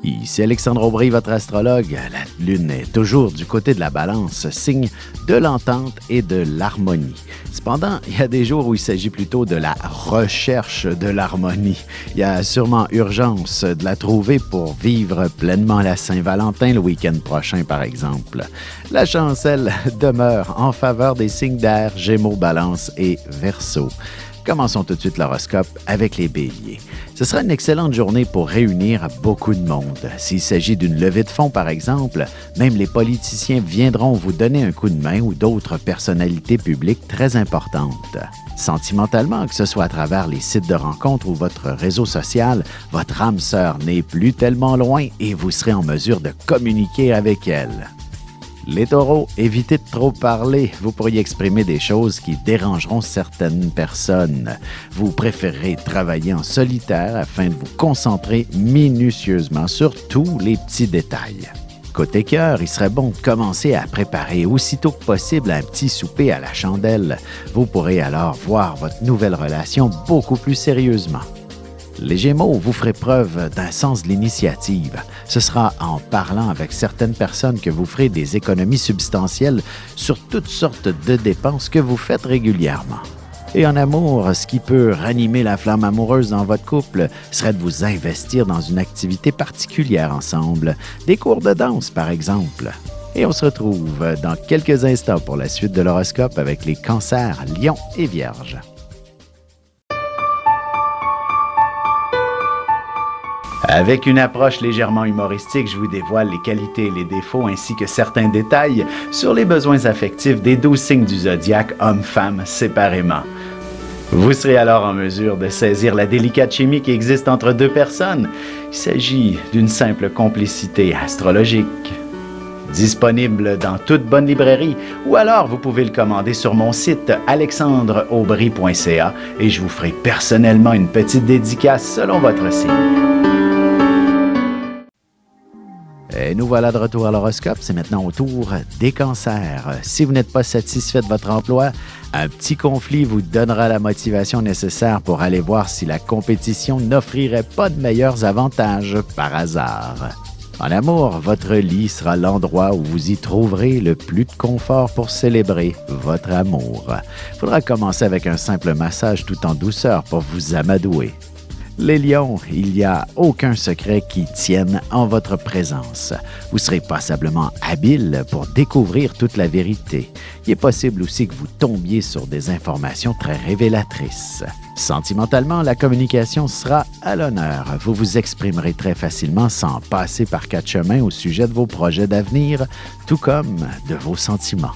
Ici Alexandre Aubry, votre astrologue. La Lune est toujours du côté de la Balance, signe de l'entente et de l'harmonie. Cependant, il y a des jours où il s'agit plutôt de la recherche de l'harmonie. Il y a sûrement urgence de la trouver pour vivre pleinement la Saint-Valentin le week-end prochain, par exemple. La chance, elle, demeure en faveur des signes d'air, Gémeaux, Balance et Verseau. Commençons tout de suite l'horoscope avec les Béliers. Ce sera une excellente journée pour réunir beaucoup de monde. S'il s'agit d'une levée de fonds, par exemple, même les politiciens viendront vous donner un coup de main ou d'autres personnalités publiques très importantes. Sentimentalement, que ce soit à travers les sites de rencontres ou votre réseau social, votre âme sœur n'est plus tellement loin et vous serez en mesure de communiquer avec elle. Les taureaux, évitez de trop parler. Vous pourriez exprimer des choses qui dérangeront certaines personnes. Vous préférerez travailler en solitaire afin de vous concentrer minutieusement sur tous les petits détails. Côté cœur, il serait bon de commencer à préparer aussitôt que possible un petit souper à la chandelle. Vous pourrez alors voir votre nouvelle relation beaucoup plus sérieusement. Les Gémeaux, vous ferez preuve d'un sens de l'initiative. Ce sera en parlant avec certaines personnes que vous ferez des économies substantielles sur toutes sortes de dépenses que vous faites régulièrement. Et en amour, ce qui peut ranimer la flamme amoureuse dans votre couple serait de vous investir dans une activité particulière ensemble, des cours de danse par exemple. Et on se retrouve dans quelques instants pour la suite de l'horoscope avec les Cancers, Lions et Vierges. Avec une approche légèrement humoristique, je vous dévoile les qualités et les défauts ainsi que certains détails sur les besoins affectifs des 12 signes du zodiaque, hommes-femmes, séparément. Vous serez alors en mesure de saisir la délicate chimie qui existe entre deux personnes. Il s'agit d'une simple complicité astrologique. Disponible dans toute bonne librairie ou alors vous pouvez le commander sur mon site alexandreaubry.ca et je vous ferai personnellement une petite dédicace selon votre signe. Et nous voilà de retour à l'horoscope. C'est maintenant au tour des Cancers. Si vous n'êtes pas satisfait de votre emploi, un petit conflit vous donnera la motivation nécessaire pour aller voir si la compétition n'offrirait pas de meilleurs avantages par hasard. En amour, votre lit sera l'endroit où vous y trouverez le plus de confort pour célébrer votre amour. Il faudra commencer avec un simple massage tout en douceur pour vous amadouer. Les lions, il n'y a aucun secret qui tienne en votre présence. Vous serez passablement habile pour découvrir toute la vérité. Il est possible aussi que vous tombiez sur des informations très révélatrices. Sentimentalement, la communication sera à l'honneur. Vous vous exprimerez très facilement sans passer par quatre chemins au sujet de vos projets d'avenir, tout comme de vos sentiments.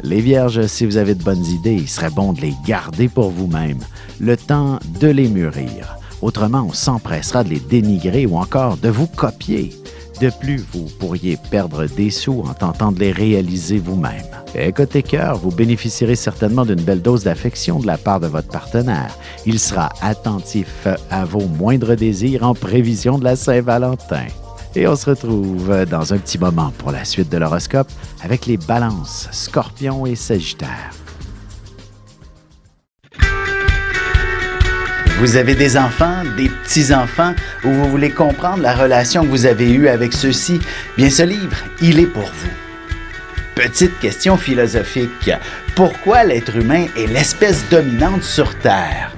Les Vierges, si vous avez de bonnes idées, il serait bon de les garder pour vous-même, le temps de les mûrir. Autrement, on s'empressera de les dénigrer ou encore de vous copier. De plus, vous pourriez perdre des sous en tentant de les réaliser vous-même. Et côté cœur, vous bénéficierez certainement d'une belle dose d'affection de la part de votre partenaire. Il sera attentif à vos moindres désirs en prévision de la Saint-Valentin. Et on se retrouve dans un petit moment pour la suite de l'horoscope avec les Balances, Scorpions et Sagittaires. Vous avez des enfants, des petits-enfants, ou vous voulez comprendre la relation que vous avez eue avec ceux-ci? Bien, ce livre, il est pour vous. Petite question philosophique. Pourquoi l'être humain est l'espèce dominante sur Terre?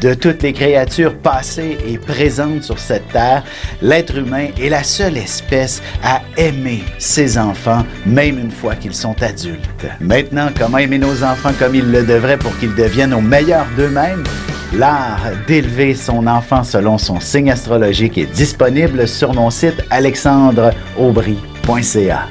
De toutes les créatures passées et présentes sur cette terre, l'être humain est la seule espèce à aimer ses enfants, même une fois qu'ils sont adultes. Maintenant, comment aimer nos enfants comme ils le devraient pour qu'ils deviennent au meilleur d'eux-mêmes? L'art d'élever son enfant selon son signe astrologique est disponible sur mon site alexandreaubry.ca.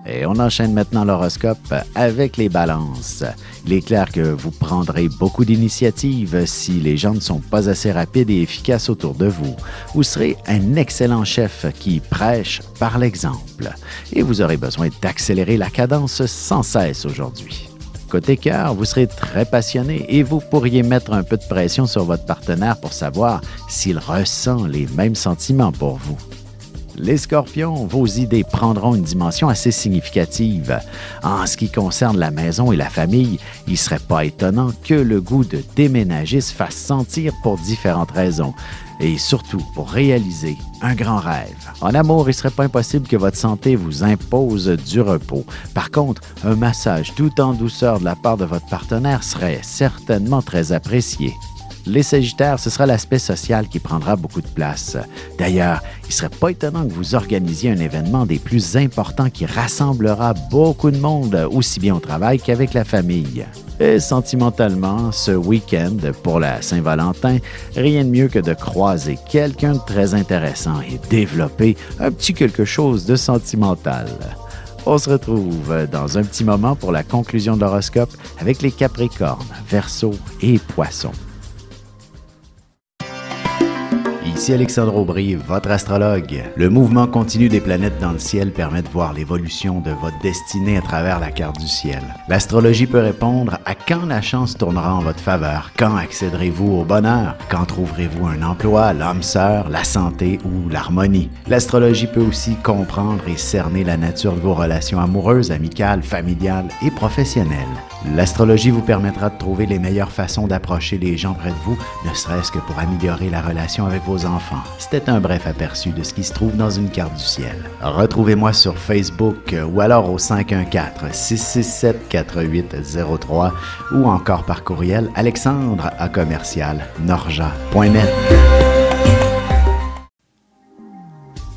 Et on enchaîne maintenant l'horoscope avec les Balances. Il est clair que vous prendrez beaucoup d'initiatives si les gens ne sont pas assez rapides et efficaces autour de vous. Vous serez un excellent chef qui prêche par l'exemple. Et vous aurez besoin d'accélérer la cadence sans cesse aujourd'hui. Côté cœur, vous serez très passionné et vous pourriez mettre un peu de pression sur votre partenaire pour savoir s'il ressent les mêmes sentiments pour vous. Les Scorpions, vos idées prendront une dimension assez significative. En ce qui concerne la maison et la famille, il ne serait pas étonnant que le goût de déménager se fasse sentir pour différentes raisons. Et surtout pour réaliser un grand rêve. En amour, il ne serait pas impossible que votre santé vous impose du repos. Par contre, un massage tout en douceur de la part de votre partenaire serait certainement très apprécié. Les Sagittaires, ce sera l'aspect social qui prendra beaucoup de place. D'ailleurs, il ne serait pas étonnant que vous organisiez un événement des plus importants qui rassemblera beaucoup de monde, aussi bien au travail qu'avec la famille. Et sentimentalement, ce week-end, pour la Saint-Valentin, rien de mieux que de croiser quelqu'un de très intéressant et développer un petit quelque chose de sentimental. On se retrouve dans un petit moment pour la conclusion de l'horoscope avec les Capricornes, Verseaux et Poissons. Ici Alexandre Aubry, votre astrologue. Le mouvement continu des planètes dans le ciel permet de voir l'évolution de votre destinée à travers la carte du ciel. L'astrologie peut répondre à quand la chance tournera en votre faveur, quand accéderez-vous au bonheur, quand trouverez-vous un emploi, l'âme sœur, la santé ou l'harmonie. L'astrologie peut aussi comprendre et cerner la nature de vos relations amoureuses, amicales, familiales et professionnelles. L'astrologie vous permettra de trouver les meilleures façons d'approcher les gens près de vous, ne serait-ce que pour améliorer la relation avec vos enfants. C'était un bref aperçu de ce qui se trouve dans une carte du ciel. Retrouvez-moi sur Facebook ou alors au 514-667-4803 ou encore par courriel alexandre@norja.net.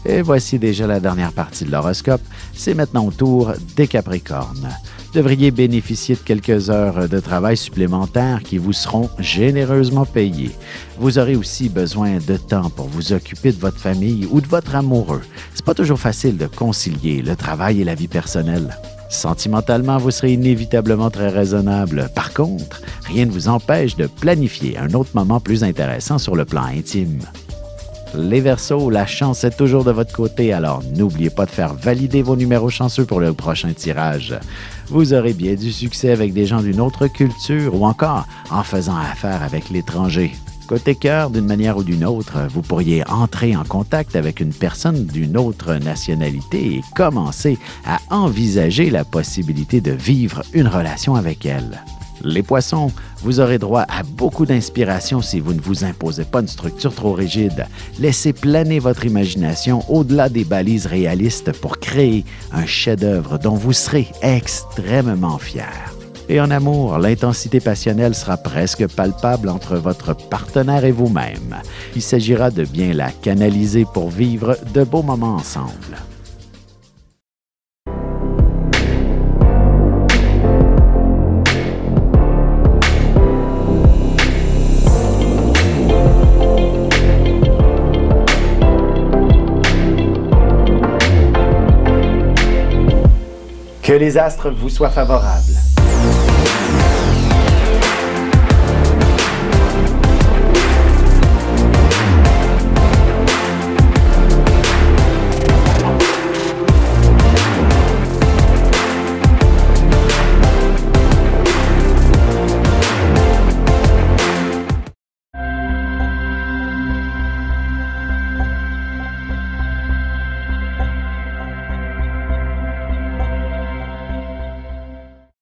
Et voici déjà la dernière partie de l'horoscope. C'est maintenant au tour des Capricornes. Devriez bénéficier de quelques heures de travail supplémentaires qui vous seront généreusement payées. Vous aurez aussi besoin de temps pour vous occuper de votre famille ou de votre amoureux. C'est pas toujours facile de concilier le travail et la vie personnelle. Sentimentalement, vous serez inévitablement très raisonnable. Par contre, rien ne vous empêche de planifier un autre moment plus intéressant sur le plan intime. Les Verseaux, la chance est toujours de votre côté, alors n'oubliez pas de faire valider vos numéros chanceux pour le prochain tirage. Vous aurez bien du succès avec des gens d'une autre culture ou encore en faisant affaire avec l'étranger. Côté cœur, d'une manière ou d'une autre, vous pourriez entrer en contact avec une personne d'une autre nationalité et commencer à envisager la possibilité de vivre une relation avec elle. Les Poissons, vous aurez droit à beaucoup d'inspiration si vous ne vous imposez pas une structure trop rigide. Laissez planer votre imagination au-delà des balises réalistes pour créer un chef-d'œuvre dont vous serez extrêmement fier. Et en amour, l'intensité passionnelle sera presque palpable entre votre partenaire et vous-même. Il s'agira de bien la canaliser pour vivre de beaux moments ensemble. Que les astres vous soient favorables.